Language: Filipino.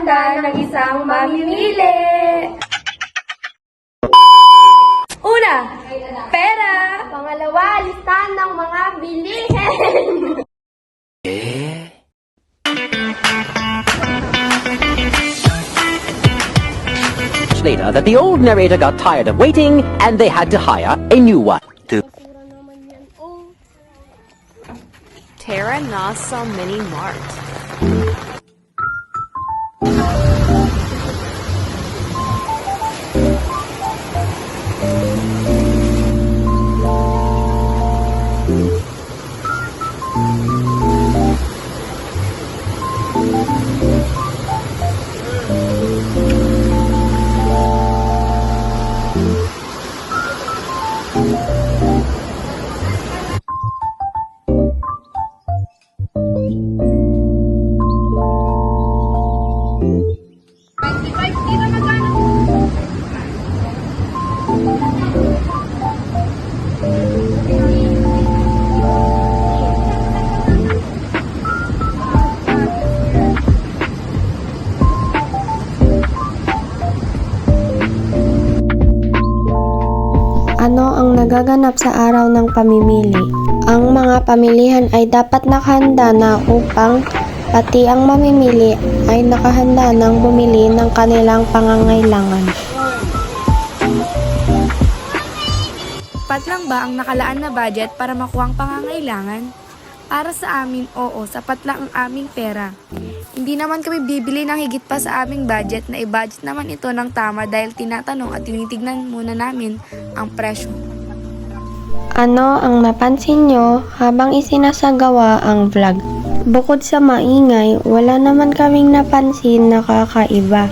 handa ng isang mamimili. Una, pera. Pangalawa, listahan ng mga bilihin. Later that the old narrator got tired of waiting and they had to hire a new one. Terra Nasa Mini Mart. Ano ang nagaganap sa araw ng pamimili? Ang mga pamilihan ay dapat nakahanda na upang pati ang mamimili ay nakahanda ng bumili ng kanilang pangangailangan. Sapat lang ba ang nakalaan na budget para makuha ang pangangailangan? Para sa amin, oo, sapat lang ang aming pera. Hindi naman kami bibili ng higit pa sa aming budget na i-budget naman ito ng tama dahil tinatanong at tinitignan muna namin ang presyo. Ano ang napansin nyo habang isinasagawa ang vlog? Bukod sa maingay, wala naman kaming napansin na kakaiba.